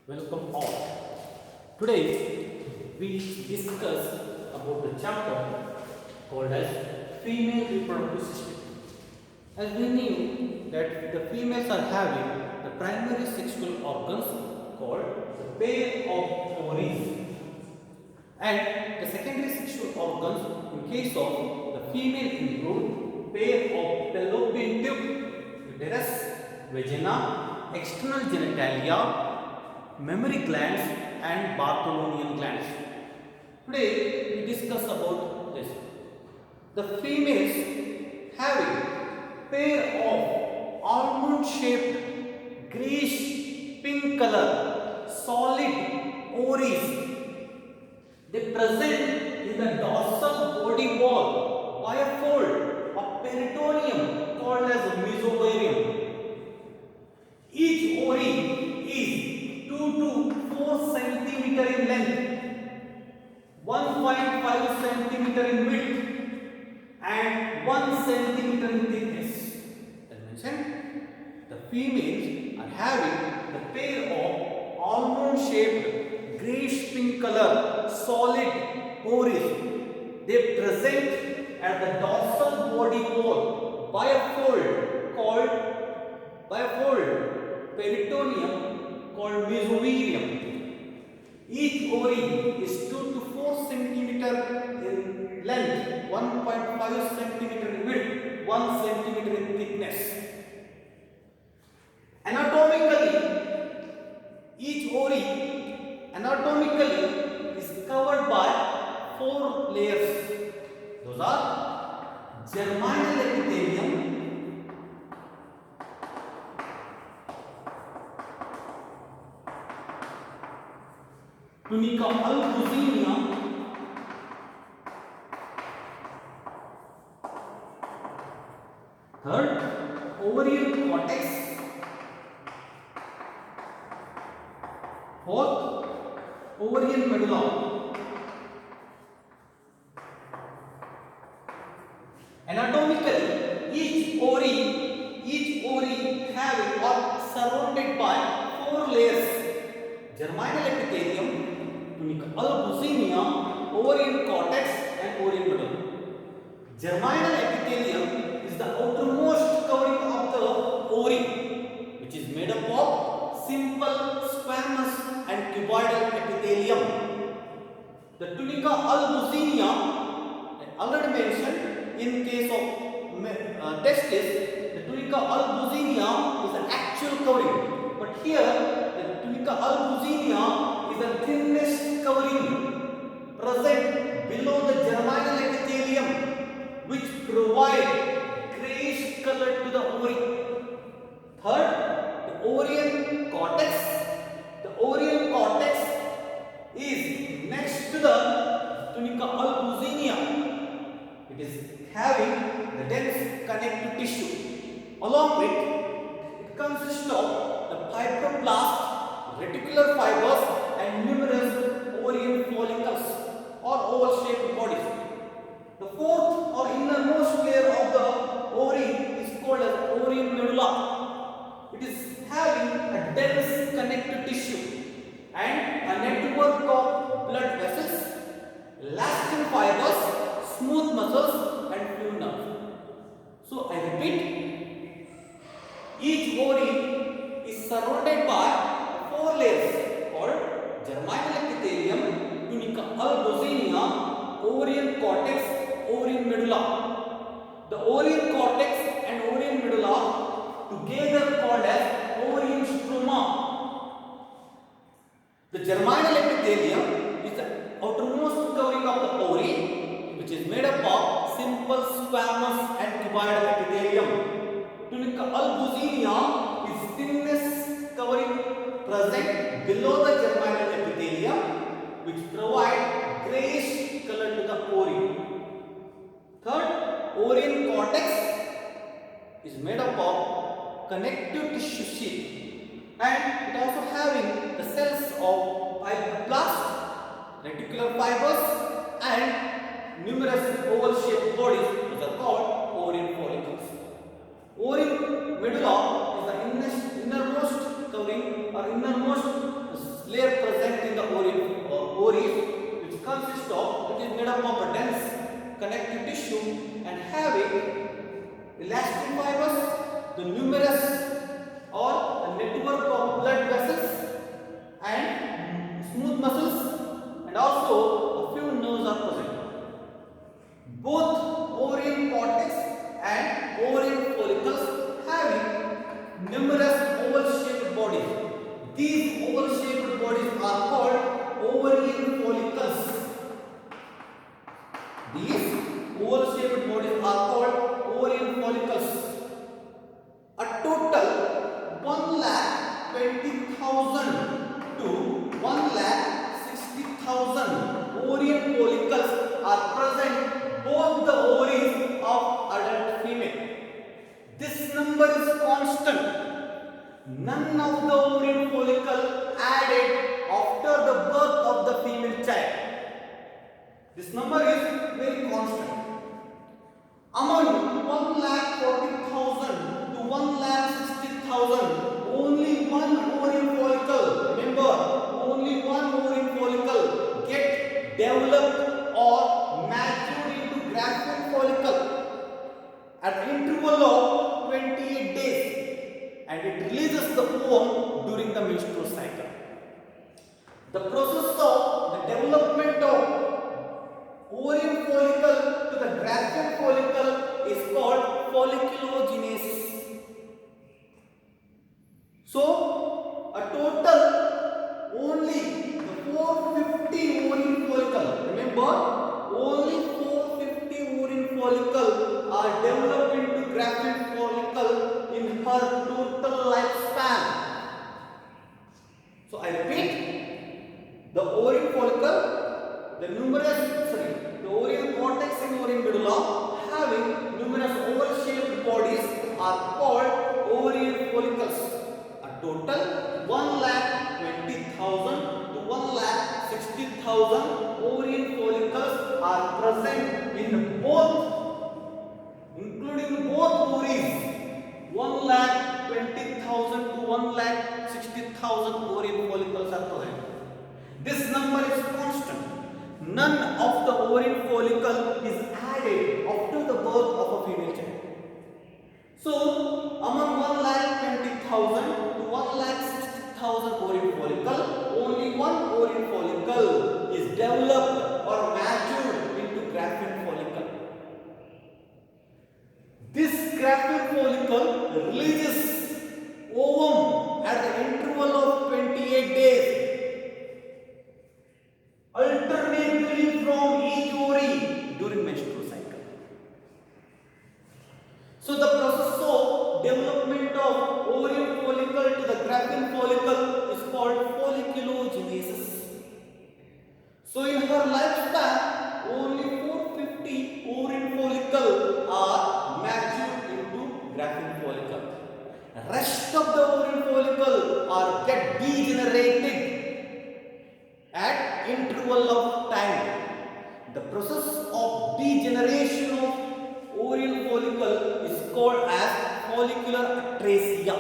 Welcome all. Today we discuss about the chapter called as female reproductive system. As we knew that the females are having the primary sexual organs called the pair of ovaries, and the secondary sexual organs in case of the female include pair of fallopian tube, uterus, vagina, external genitalia, mammary glands and Bartholinian glands. Today we discuss about this. The females having pair of almond shaped greenish pink color solid ovaries. They present in the dorsal body wall by a fold of peritoneum called as mesovarium. Each ovary is 2 to 4 centimeter in length, 1.5 centimeter in width, and 1 centimeter in thickness. As mentioned, the females are having the pair of almond shaped greyish pink color solid ovaries. They present at the dorsal body wall by a fold peritoneum called mesovarium. Each ovary is 2 to 4 centimeter in length, 1.5 centimeter in width, 1 centimeter in thickness. Each ovary anatomically is covered by 4 layers. Those are germinal epithelium, tunica albuginea, third ovarian cortex, fourth ovarian medulla. Anatomically, each ovary having or surrounded by 4 layers: germinal epithelium, tunica albuginea, ovarian cortex, and ovarian medulla. Germinal epithelium is the outermost covering of the ovary, which is made up of simple squamous and cuboidal epithelium. The tunica albuginea, I already mentioned, in case of testis, the tunica albuginea is the actual covering, but here the tunica albuginea is the thinnest covering present below the germinal epithelium, which provide grayish color to the ovary. Third, the ovarian cortex. The ovarian cortex is next to the tunica albuginea. It is having the dense connective tissue. Along with it consists of the fibroblast, reticular fibers, and numerous ovarian follicles or oval-shaped bodies. The fourth or innermost layer of the ovary is called as ovarian medulla. It is having a dense connective tissue and a network of blood vessels, elastin fibers, smooth muscles, and fluid nerves. So I repeat, each ovary is surrounded by 4 layers called germinal epithelium, tunica albuginea, ovarian cortex, ovarian medulla. The ovarian cortex and ovarian medulla together called as ovarian stroma. The germinal epithelium is the outermost covering of the ovary, which is made up of simple squamous and cuboidal epithelium. Tunica albuginea is thinnest covering present below the germinal epithelium, which provide grayish color to the ovary. Third, ovarian cortex is made up of connective tissue sheath, and it also having the cells of fibroblast, reticular fibers, and numerous oval-shaped bodies, which are called ovarian follicles. Ovarian medulla is the innermost covering or innermost develop a dense connective tissue and having elastic fibers, the numerous or a network of blood vessels and smooth muscles, and also a few nerves are present. Both ovarian cortex and ovarian follicles having numerous oval-shaped bodies. These oval-shaped bodies are called ovarian follicles. These oval-shaped bodies are called ovarian follicles. A total 1,20,000 to 1,60,000 ovarian follicles are present both the ovaries of adult female. This number is constant. None of the ovarian follicle added after the birth of the female child. This number is very constant. Among 1,40,000 to 1,60,000, only one ovarian follicle, remember, only one ovarian follicle get developed or matured into graphene follicle at the interval of 28 days, and it releases the ovum during the menstrual cycle. The process of the development of ovarian follicle to the graphene follicle is called folliculogenesis. So, a total only 450 ovarian follicle, remember, only 450 ovarian follicle are developed into graphene follicle in her total lifespan. So, I repeat, the ovarian follicle, the ovarian cortex and ovarian medulla having numerous oval-shaped bodies are called ovarian follicles. A total 1,20,000 to 1,60,000 ovarian follicles are present in both, including both ovaries. 1,20,000 to 1,60,000 ovarian follicles are present. This number is constant. None of the ovarian follicle is added after the birth of a female child. So, among 1,20,000 to 1,60,000 ovarian follicle, only one ovarian follicle is developed or matured into graphene follicle. This graphene follicle releases ovum at the interval of 28 days. Alternately from each ovary during menstrual cycle. So the process of development of ovarian follicle to the graphene follicle is called folliculogenesis. So in her lifespan, only 450 ovarian follicle are matured into graphene follicle. The rest of the ovarian follicle are get degenerated at interval of time. The process of degeneration of ovarian follicle is called as follicular atresia.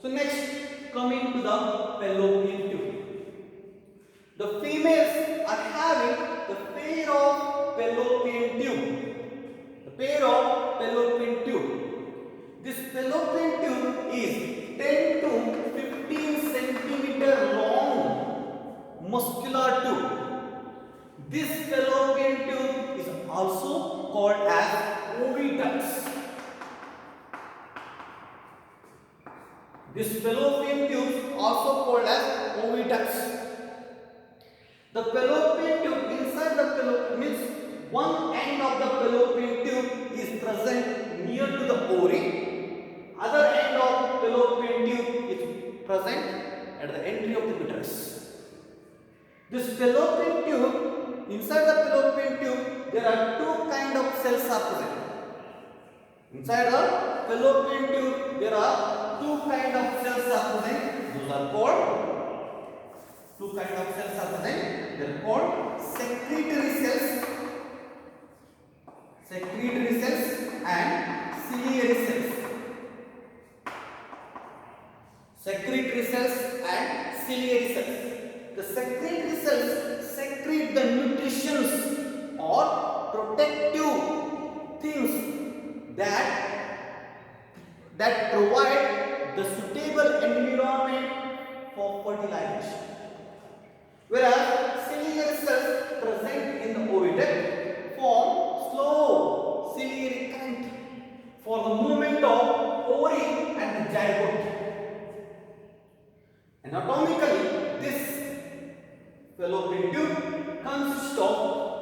So next, coming to the fallopian tube. The females are having the pair of fallopian tube. The pair of fallopian tube. This fallopian tube is 10 to 15 centimeter long muscular tube. This fallopian tube is also called as oviducts. This fallopian tube is also called as oviducts. The fallopian tube, inside the fallopian means one end of the fallopian tube is present near to the ovary. Other end of fallopian tube is present at the entry of the uterus. This fallopian tube, inside the fallopian tube, there are two kinds of cells are present. Inside the fallopian tube, there are two kinds of cells are present. Those are called two kinds of cells are present. They are called secretory cells and ciliary cells. Secretory cells and ciliary cells. The secretory cells secrete the nutrition or protective things that provide the suitable environment for fertilization. Whereas ciliary cells present in the oviduct form slow ciliary current for the movement of ovary and the zygote. Anatomically, this fallopian tube consists of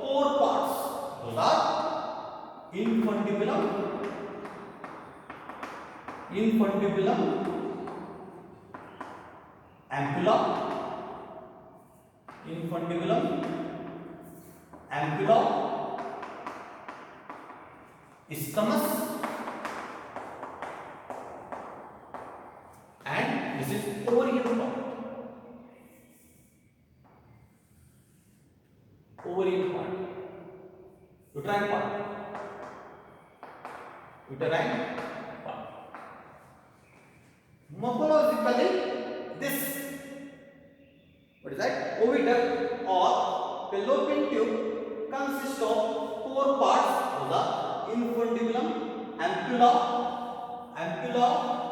four parts. Those are infundibulum, ampulla, isthmus, and this is ovarian part. Uterine part. Morphologically, this oviduct or fallopian tube consists of four parts. Those are infundibulum, ampulla,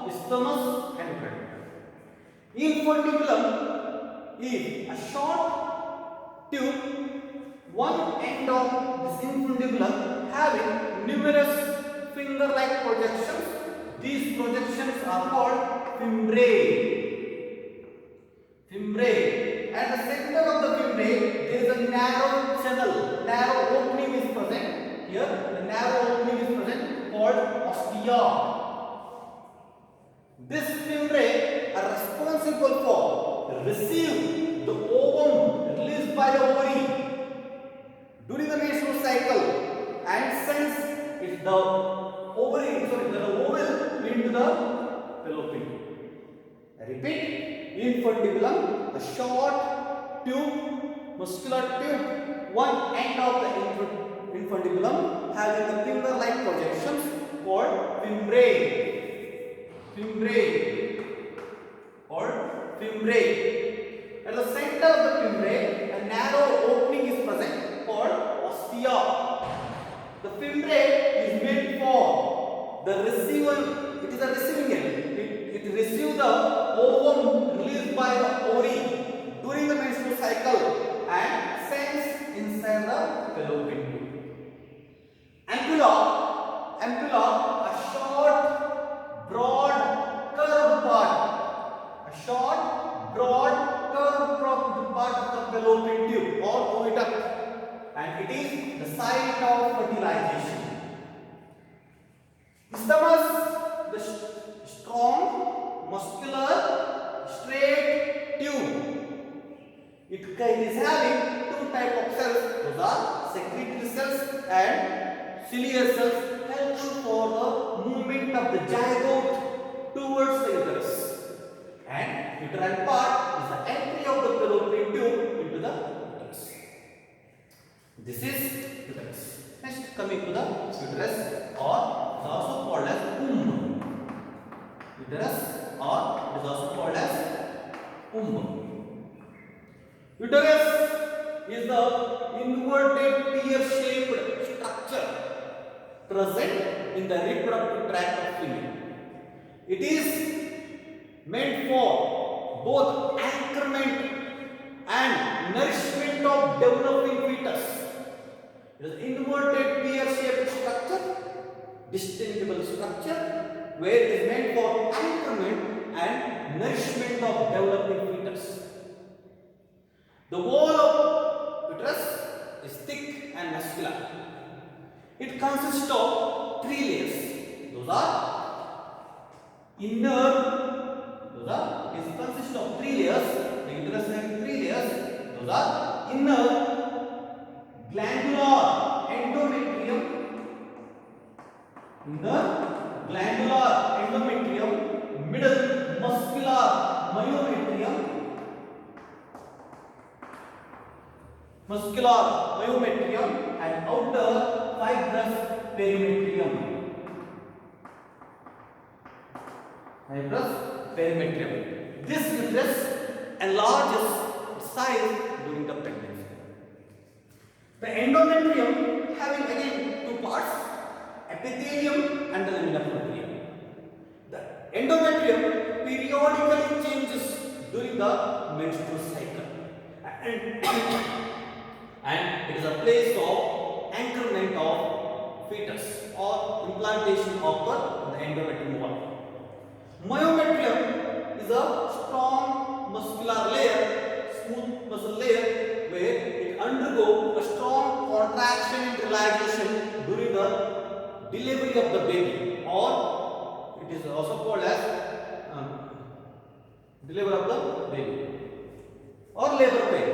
isthmus, and uterine. Infundibulum is a short tube. One end of this infundibulum having numerous finger-like projections. These projections are called fimbriae. At the center of the fimbriae, there is a narrow channel, narrow opening is present. Here, the narrow opening is present called ostia. This fimbriae are responsible for receive the ovum released by the ovary during the menstrual cycle and sends the ovum into the fallopian tube. I repeat, infundibulum, a short tube, muscular tube, one end of the infundibulum having the finger-like projections called fimbriae. At the center of the fimbriae, a narrow opening is present called ostia. The fimbriae is meant for the receiver. It is a receiving end. It receives the ovum released by the ovary during the menstrual cycle and sends inside the fallopian tube. Ampulla, a short, broad, curved part. Part of the fallopian tube or oviduct, and it is the site of fertilization. Isthmus, the strong, muscular, straight tube. It is having two types of cells. Those are secretory cells and ciliary cells, helpful for the movement of the zygote towards the uterus. And uterine part is the entry of the fallopian tube into the uterus. This is uterus. Next, coming to the uterus, or is also called as womb. Uterus, or is also called as womb. Uterus is the inverted pear-shaped structure present in the reproductive tract of female. It is meant for both anchorment and nourishment of developing fetus. It is inverted pear-shaped structure, distinguishable structure, where it is meant for anchorment and nourishment of developing fetus. The wall of uterus is thick and muscular. It consists of three layers. Those are inner. It consists of three layers. The uterus has three layers. Those are inner glandular endometrium, middle muscular myometrium, and outer fibrous perimetrium. This uterus enlarges its size during the pregnancy. The endometrium having again two parts, epithelium and the lamina propria. The endometrium periodically changes during the menstrual cycle and it is a place of anchorment of fetus or implantation of the endometrium wall. Myometrium is a strong muscular layer, smooth muscle layer where it undergo a strong contraction and relaxation during the delivery of the baby, or it is also called as delivery of the baby or labor pain.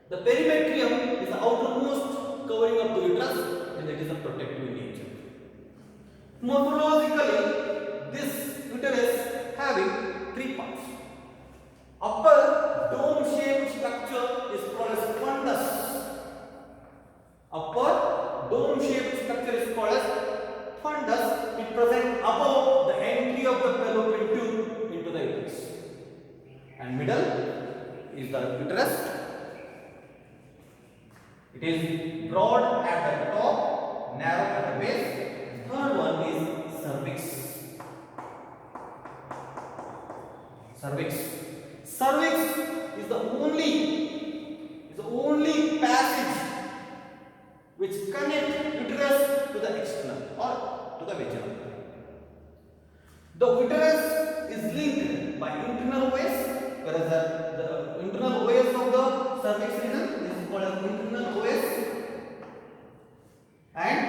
The perimetrium is the outermost covering of the uterus and it is a protective in nature. Morphologically, this uterus having three parts. Upper dome-shaped structure is called as fundus. Upper dome-shaped structure is called as fundus. It presents above the entry of the fallopian tube into the uterus. And middle is the uterus. It is broad at the top, narrow at the base. Third one is cervix. Cervix is the only passage which connects uterus to the external or to the vagina. The uterus is linked by internal OS, whereas the internal OS of the cervix region is called as internal OS, and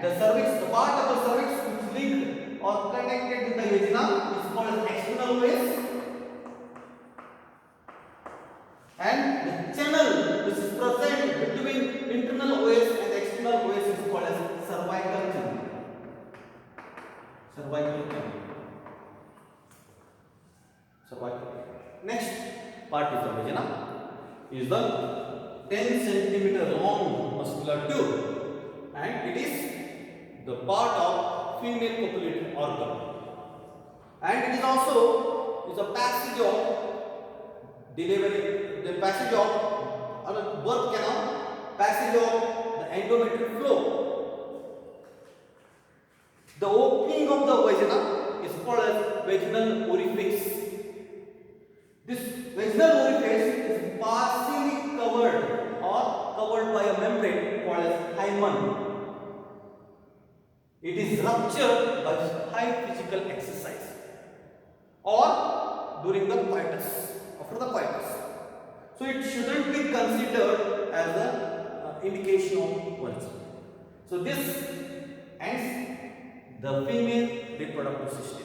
the cervix, the part of the cervix which is linked or connected with the vagina is called as external OS, and the channel which is present between internal OS and external OS is called as cervical channel. Next part is the vagina. Is the 10 centimeter long muscular tube, and it is the part of female copulating organ, and it is also a passage of delivery, the passage of birth canal, passage of the endometrial flow. The opening of the vagina is called as vaginal orifice. This vaginal orifice is partially covered or covered by a membrane called as hymen. It is ruptured by high physical exercise or during the coitus, after the coitus. So it shouldn't be considered as an indication of virgin. So this ends the female reproductive system.